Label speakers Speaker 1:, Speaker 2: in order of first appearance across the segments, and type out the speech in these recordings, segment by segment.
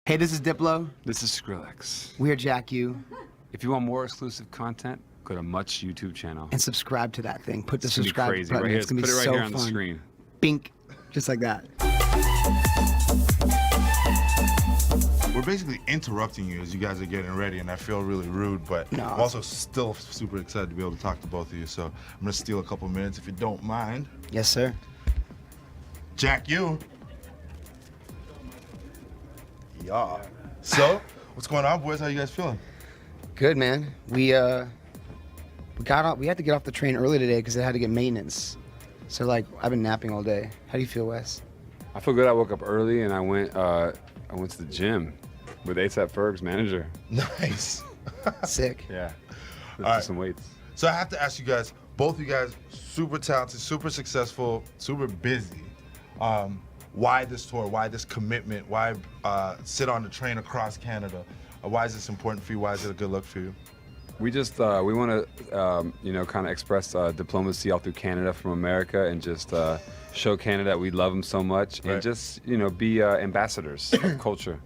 Speaker 1: Hey, this is Diplo.
Speaker 2: This is Skrillex.
Speaker 1: We're Jack U.
Speaker 2: If you want more exclusive content, go to Much YouTube channel.
Speaker 1: And subscribe to that thing. Put the
Speaker 2: It's gonna be
Speaker 1: subscribe
Speaker 2: crazy.
Speaker 1: button.
Speaker 2: Right here.
Speaker 1: It's gonna
Speaker 2: Put
Speaker 1: be
Speaker 2: it right
Speaker 1: so
Speaker 2: here on
Speaker 1: fun.
Speaker 2: the screen.
Speaker 1: Bink, just like that.
Speaker 3: We're basically interrupting you as you guys are getting ready, and I feel really rude, but
Speaker 1: No.
Speaker 3: I'm also still super excited to be able to talk to both of you, so I'm gonna steal a couple minutes if you don't mind.
Speaker 1: Yes, sir.
Speaker 3: Jack, you. Yeah. So, what's going on, boys? How you guys feeling?
Speaker 1: Good, man. We had to get off the train early today because it had to get maintenance. So like, I've been napping all day. How do you feel, Wes?
Speaker 2: I feel good. I woke up early and I went to the gym with ASAP Ferg's manager.
Speaker 3: Nice.
Speaker 1: Sick.
Speaker 2: Yeah. Lift
Speaker 3: right.
Speaker 2: some weights.
Speaker 3: So I have to ask you guys, both of you guys, super talented, super successful, super busy. Why this tour? Why this commitment? Why sit on the train across Canada? Why is this important for you? Why is it a good look for you?
Speaker 2: We just we want to kind of express diplomacy all through Canada from America and just show Canada that we love them so much
Speaker 3: Right.
Speaker 2: and just be ambassadors of culture.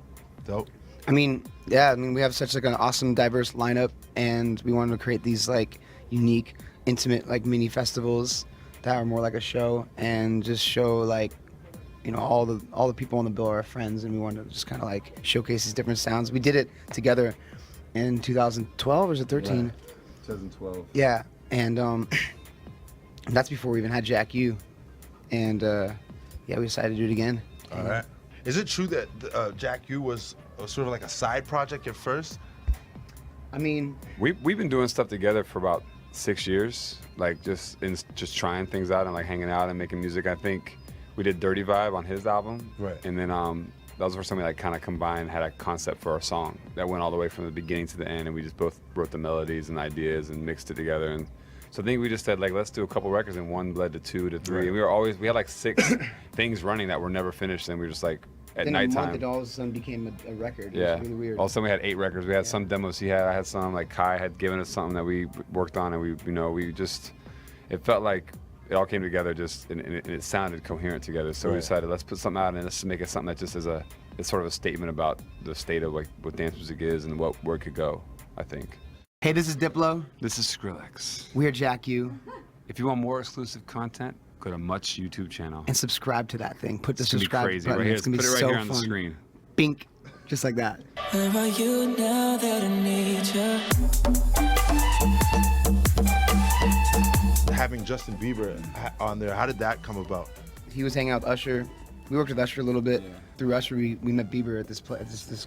Speaker 3: Dope.
Speaker 1: I mean, yeah. I mean, we have such like an awesome, diverse lineup, and we wanted to create these like unique, intimate like mini festivals that are more like a show, and just show like, all the people on the bill are our friends, and we wanted to just kind of like showcase these different sounds. We did it together in 2012 or was it 13?
Speaker 2: Right. 2012.
Speaker 1: Yeah, and that's before we even had Jack U. And yeah, we decided to do it again.
Speaker 3: All right. Is it true that Jack U was sort of like a side project at first?
Speaker 1: I mean,
Speaker 2: We've been doing stuff together for about 6 years, like just trying things out and like hanging out and making music. I think we did Dirty Vibe on his album,
Speaker 3: Right.
Speaker 2: And then that was the first time we like kind of combined, had a concept for our song that went all the way from the beginning to the end, and we just both wrote the melodies and ideas and mixed it together. And so I think we just said like, let's do a couple records, and one led to 2 to 3.
Speaker 3: Right.
Speaker 2: And we had like 6 things running that were never finished, and we were just like at
Speaker 1: in a month
Speaker 2: nighttime.
Speaker 1: it all of a sudden became a record.
Speaker 2: Yeah.
Speaker 1: It was really weird.
Speaker 2: All of a sudden we had 8 records. We had some demos he had. I had some. Like Kai had given us something that we worked on, and it felt like it all came together and it sounded coherent together. So we
Speaker 3: Right.
Speaker 2: decided, let's put something out and let's make it something that just it's sort of a statement about the state of like what dance music is and where it could go, I think.
Speaker 1: Hey, this is Diplo.
Speaker 2: This is Skrillex.
Speaker 1: We're Jack U.
Speaker 2: If you want more exclusive content, go to Much YouTube channel.
Speaker 1: And subscribe to that thing. Put the
Speaker 2: It's gonna be
Speaker 1: subscribe
Speaker 2: crazy.
Speaker 1: button.
Speaker 2: Right here.
Speaker 1: It's gonna
Speaker 2: Put
Speaker 1: be
Speaker 2: it right
Speaker 1: so
Speaker 2: here on
Speaker 1: fun.
Speaker 2: the screen.
Speaker 1: Bink, just like that.
Speaker 4: Where are you now that I need you?
Speaker 3: Having Justin Bieber on there, how did that come about?
Speaker 1: He was hanging out with Usher. We worked with Usher a little bit.
Speaker 2: Yeah.
Speaker 1: Through Usher, we met Bieber at this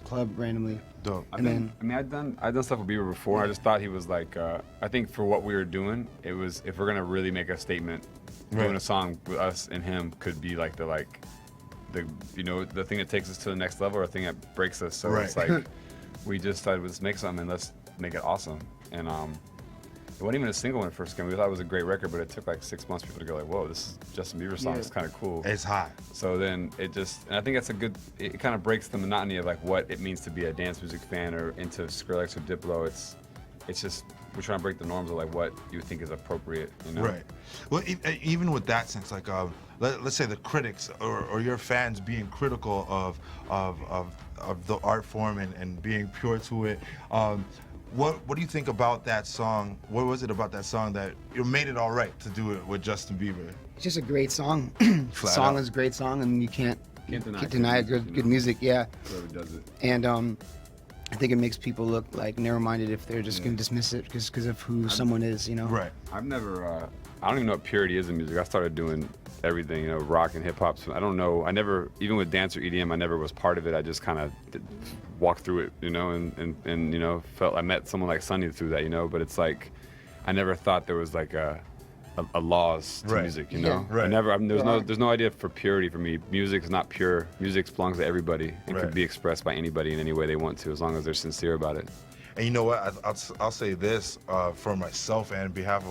Speaker 1: club randomly.
Speaker 3: Dope.
Speaker 1: And then
Speaker 2: I've done stuff with Bieber before. I just thought he was like, I think for what we were doing, it was, if we're gonna really make a statement, doing
Speaker 3: Right.
Speaker 2: a song with us and him could be like the thing that takes us to the next level or the thing that breaks us. So it's
Speaker 3: Right.
Speaker 2: like, we just decided, let's make something and let's make it awesome. And it wasn't even a single when it first came. We thought it was a great record, but it took like 6 months for people to go like, whoa, this is Justin Bieber song.
Speaker 1: Yeah.
Speaker 2: It's kind of cool.
Speaker 3: It's hot.
Speaker 2: So then and I think that's it kind of breaks the monotony of like what it means to be a dance music fan or into Skrillex or Diplo. It's just, we're trying to break the norms of like what you think is appropriate,
Speaker 3: Right. Well, even with that sense, like let's say the critics or your fans being critical of the art form and being pure to it. What do you think about that song? What was it about that song that you made it all right to do it with Justin Bieber?
Speaker 1: it's just a great song.
Speaker 3: Flat
Speaker 1: Song
Speaker 3: out.
Speaker 1: is a great song, and you can't
Speaker 2: deny
Speaker 1: deny
Speaker 2: good
Speaker 1: good
Speaker 2: music,
Speaker 1: music. Yeah.
Speaker 2: Whoever does it.
Speaker 1: And I think it makes people look like narrow-minded if they're just gonna dismiss it because of who someone is.
Speaker 3: Right.
Speaker 2: I've never, I don't even know what purity is in music. I started doing everything, rock and hip hop. So I don't know. I never, even with dance or EDM, I never was part of it. I just kind of walked through it, and felt I met someone like Sonny through that, But it's like, I never thought there was like a laws to
Speaker 3: Right.
Speaker 2: music,
Speaker 1: Yeah.
Speaker 3: Right.
Speaker 2: There's no idea for purity for me. Music is not pure. Music belongs to everybody and
Speaker 3: Right.
Speaker 2: can be expressed by anybody in any way they want to, as long as they're sincere about it.
Speaker 3: And you know what? I'll say this for myself and on behalf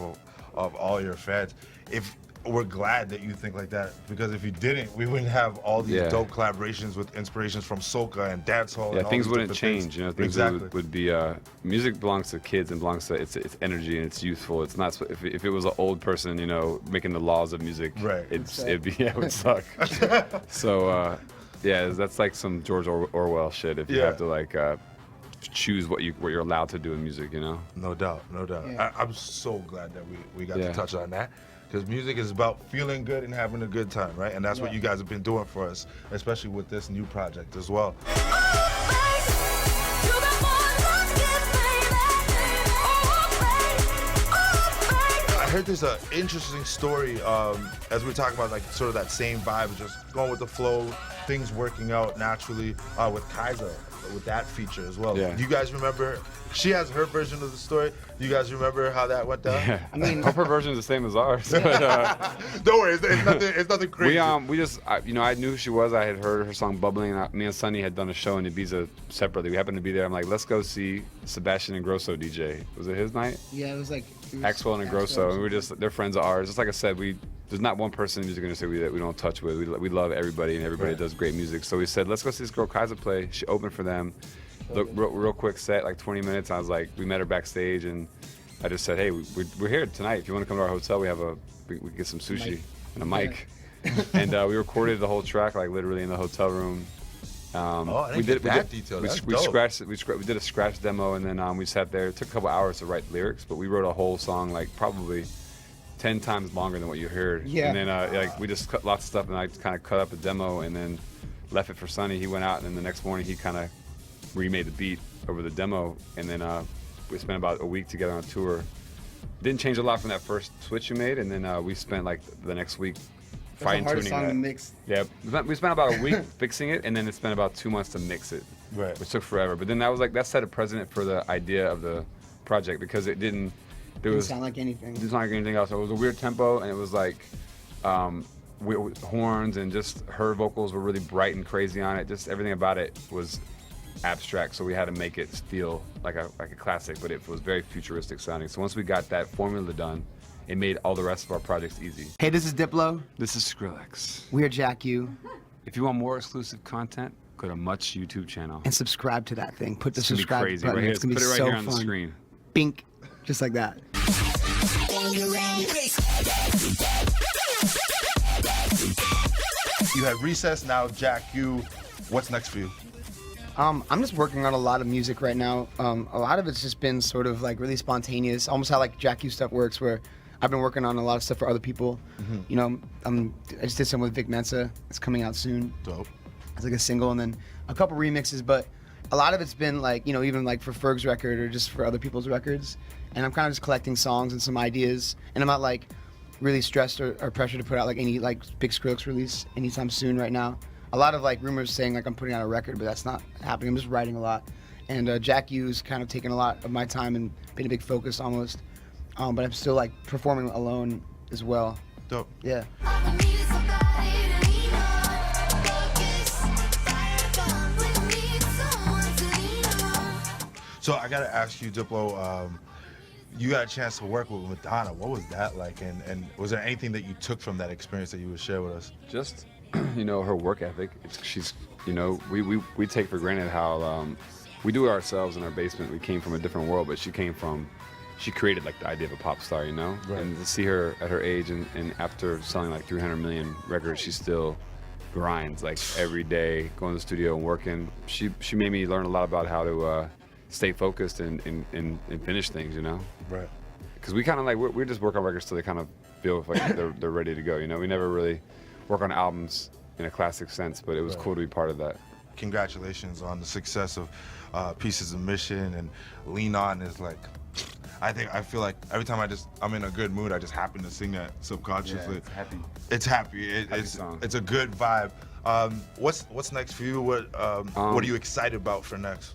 Speaker 3: of all your fans. If we're glad that you think like that, because if you didn't, we wouldn't have all these
Speaker 2: Yeah.
Speaker 3: dope collaborations with inspirations from soca and dancehall.
Speaker 2: Yeah,
Speaker 3: and all
Speaker 2: things
Speaker 3: these
Speaker 2: wouldn't
Speaker 3: different
Speaker 2: change.
Speaker 3: things.
Speaker 2: Things
Speaker 3: Exactly.
Speaker 2: would be. Music belongs to kids and belongs to it's energy and it's youthful. It's not. If it was an old person, making the laws of music,
Speaker 3: Right.
Speaker 2: it would suck. So Yeah, that's like some George Orwell shit. If you have to like choose what you're allowed to do in music, you know.
Speaker 3: No doubt, no doubt.
Speaker 1: Yeah.
Speaker 3: I'm so glad that we got to touch on that, because music is about feeling good and having a good time, right? And that's what you guys have been doing for us, especially with this new project as well. I heard there's an interesting story as we're talking about, like sort of that same vibe, just going with the flow, things working out naturally with Kaiser, with that feature as well.
Speaker 2: Yeah.
Speaker 3: Do you guys remember? She has her version of the story. Do you guys remember how that went down?
Speaker 2: Yeah.
Speaker 1: I mean,
Speaker 2: Hope her version is the same as ours. But,
Speaker 3: Don't worry, it's nothing crazy.
Speaker 2: we just I knew who she was. I had heard her song "Bubbling." And me and Sonny had done a show in Ibiza separately. We happened to be there. I'm like, let's go see Sebastian Ingrosso DJ. Was it his night?
Speaker 1: yeah, it was like
Speaker 2: Axwell and Ingrosso, and we were just—they're friends of ours. Just like I said, there's not one person in the music industry that we don't touch with. We love everybody, and everybody does great music. So we said, let's go see this girl Kaiser play. She opened for them. Look, real quick set, like 20 minutes. I was like, we met her backstage, and I just said, hey, we're here tonight. If you want to come to our hotel, we can get some sushi and a mic. And we recorded the whole track, like literally in the hotel room.
Speaker 3: I didn't get that detail. That's
Speaker 2: We
Speaker 3: dope.
Speaker 2: scratched it. We did a scratch demo, and then we sat there. It took a couple hours to write lyrics, but we wrote a whole song, like probably 10 times longer than what you heard.
Speaker 1: Yeah.
Speaker 2: And then like we just cut lots of stuff, and I kind of cut up a demo, and then left it for Sonny. He went out, and then the next morning he kind of remade the beat over the demo, and then we spent about a week together on tour. Didn't change a lot from that first switch you made, and then we spent like the next week fine tuning
Speaker 1: song to
Speaker 2: that.
Speaker 1: mix.
Speaker 2: Yeah, we spent about a week fixing it, and then it spent about 2 months to mix it,
Speaker 3: Right.
Speaker 2: which took forever. But then that set a precedent for the idea of the project, because it didn't
Speaker 1: Sound like anything.
Speaker 2: It didn't sound like anything else. It was a weird tempo, and it was like horns, and just her vocals were really bright and crazy on it. Just everything about it was abstract, so we had to make it feel like a classic, but it was very futuristic sounding. So once we got that formula done, it made all the rest of our projects easy.
Speaker 1: Hey, this is Diplo.
Speaker 2: This is Skrillex.
Speaker 1: We are Jack U.
Speaker 2: If you want more exclusive content, go to Much YouTube channel.
Speaker 1: And subscribe to that thing. Put the
Speaker 2: It's gonna be
Speaker 1: subscribe
Speaker 2: crazy.
Speaker 1: button.
Speaker 2: Right here.
Speaker 1: It's gonna be
Speaker 2: Put it right
Speaker 1: so
Speaker 2: here on
Speaker 1: fun.
Speaker 2: the screen.
Speaker 1: Bink, just like that.
Speaker 3: You had Recess, now Jack U. What's next for you?
Speaker 1: I'm just working on a lot of music right now. A lot of it's just been sort of like really spontaneous, almost how like Jack U stuff works, where I've been working on a lot of stuff for other people. You know, I just did some with Vic Mensa. It's coming out soon.
Speaker 3: Dope.
Speaker 1: It's like a single, and then a couple remixes, but a lot of it's been like, you know, even like for Ferg's record or just for other people's records. And I'm kind of just collecting songs and some ideas, and I'm not like really stressed or pressured to put out like any like big Skrillex release anytime soon right now. A lot of like rumors saying like I'm putting out a record, but that's not happening. I'm just writing a lot. And Jack U's kind of taken a lot of my time and been a big focus almost. But I'm still like performing alone as well.
Speaker 3: Dope.
Speaker 1: Yeah.
Speaker 3: So I gotta ask you, Diplo, you got a chance to work with Madonna. What was that like? And was there anything that you took from that experience that you would share with us?
Speaker 2: Just, you know, her work ethic. She's, you know, we take for granted how we do it ourselves in our basement. We came from a different world, but she created like the idea of a pop star, you know?
Speaker 3: Right.
Speaker 2: And to see her at her age and after selling like 300 million records, she still grinds like every day, going to the studio and working. She made me learn a lot about how to stay focused and finish things, you know?
Speaker 3: Right.
Speaker 2: Because we kind of like, we just work on records till they kind of feel like they're ready to go, you know? We never really work on albums in a classic sense, but it was cool to be part of that.
Speaker 3: Congratulations on the success of Pieces of Mission, and Lean On is like, I feel like every time I'm in a good mood, I just happen to sing that subconsciously.
Speaker 2: Yeah, it's happy.
Speaker 3: It's happy.
Speaker 2: Happy song.
Speaker 3: It's a good vibe. What's next for you? What are you excited about for next?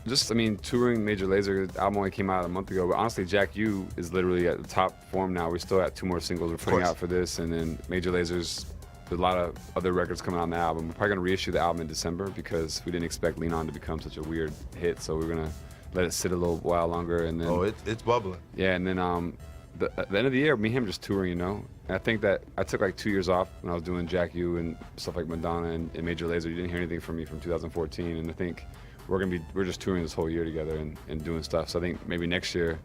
Speaker 2: Just, I mean, touring Major Lazer. The album only came out a month ago, but honestly, Jack U is literally at the top form now. We still got 2 more singles we're putting out for this, and then Major Lazer's, there's a lot of other records coming out on the album. We're probably gonna reissue the album in December because we didn't expect Lean On to become such a weird hit, so we're gonna let it sit a little while longer, and then
Speaker 3: It's bubbling.
Speaker 2: yeah, and then at the end of the year, me and him just touring, you know. And I think that I took like 2 years off when I was doing Jack U and stuff like Madonna and Major Lazer. You didn't hear anything from me from 2014, and I think we're just touring this whole year together and doing stuff. So I think maybe next year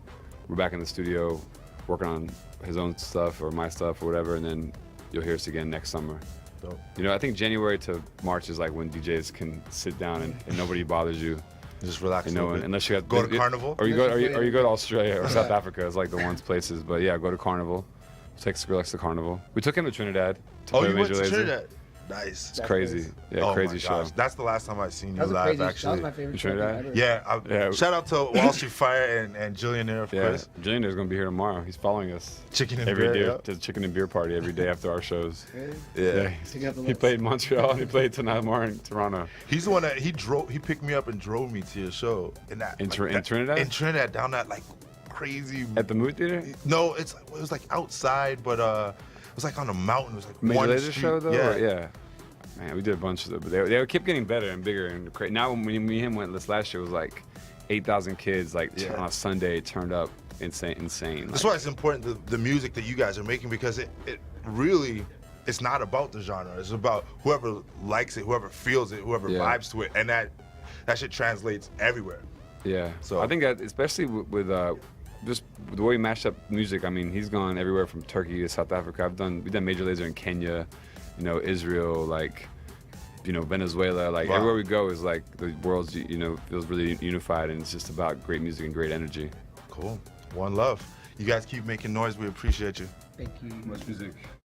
Speaker 2: we're back in the studio working on his own stuff or my stuff or whatever, and then you'll hear us again next summer.
Speaker 3: dope.
Speaker 2: You know, I think January to March is like when DJs can sit down and nobody bothers you.
Speaker 3: Just relax.
Speaker 2: You
Speaker 3: a
Speaker 2: know,
Speaker 3: little bit.
Speaker 2: unless you got
Speaker 3: Go to Carnival.
Speaker 2: or you go to Australia or South Africa. It's like the ones places. But yeah, go to Carnival. Take Skrillex to Carnival. We took him to Trinidad. To play
Speaker 3: You went
Speaker 2: Major
Speaker 3: to
Speaker 2: Lazer.
Speaker 3: Trinidad. Nice.
Speaker 2: It's crazy. Yeah,
Speaker 3: Oh
Speaker 2: crazy
Speaker 3: my
Speaker 2: show.
Speaker 3: gosh. That's the last time I've seen you
Speaker 1: That was a
Speaker 3: live,
Speaker 1: crazy. That
Speaker 3: actually.
Speaker 1: was my favorite
Speaker 2: In
Speaker 1: show
Speaker 2: Trinidad?
Speaker 1: ever.
Speaker 3: Yeah, shout out to Wall Street Fire and Jillionaire, of
Speaker 2: Yeah,
Speaker 3: course.
Speaker 2: Junior's gonna be here tomorrow. He's following us.
Speaker 3: Chicken and
Speaker 2: every
Speaker 3: beer,
Speaker 2: day
Speaker 3: yeah.
Speaker 2: to the chicken and beer party every day after our shows.
Speaker 3: Yeah.
Speaker 1: Picking up the
Speaker 2: He
Speaker 1: list.
Speaker 2: played in Montreal and he played tonight tomorrow in Toronto.
Speaker 3: He's the one that he picked me up and drove me to your show. In that
Speaker 2: In
Speaker 3: like
Speaker 2: Trinidad?
Speaker 3: In Trinidad, down that like crazy.
Speaker 2: At the movie theater?
Speaker 3: No, it was like outside, but it was like on a mountain. It was like
Speaker 2: Major
Speaker 3: one
Speaker 2: Lazer
Speaker 3: street.
Speaker 2: show though?
Speaker 3: Yeah.
Speaker 2: Or- yeah. Man, we did a bunch of them, but they kept getting better and bigger and crazy. Now when me and him went this last year, it was like 8,000 kids like
Speaker 3: Yeah.
Speaker 2: on a Sunday turned up, insane.
Speaker 3: That's
Speaker 2: Like,
Speaker 3: why it's important the music that you guys are making, because it really, it's not about the genre. It's about whoever likes it, whoever feels it, whoever
Speaker 2: Yeah.
Speaker 3: vibes to it, and that shit translates everywhere.
Speaker 2: yeah.
Speaker 3: So-
Speaker 2: I think that especially with just the way we mashed up music. I mean, he's gone everywhere from Turkey to South Africa. We've done Major Lazer in Kenya, you know, Israel, like, you know, Venezuela. Like
Speaker 3: Wow.
Speaker 2: everywhere we go is like the world's, you know, feels really unified, and it's just about great music and great energy.
Speaker 3: Cool. One love. You guys keep making noise. We appreciate you.
Speaker 1: Thank you.
Speaker 2: Much music.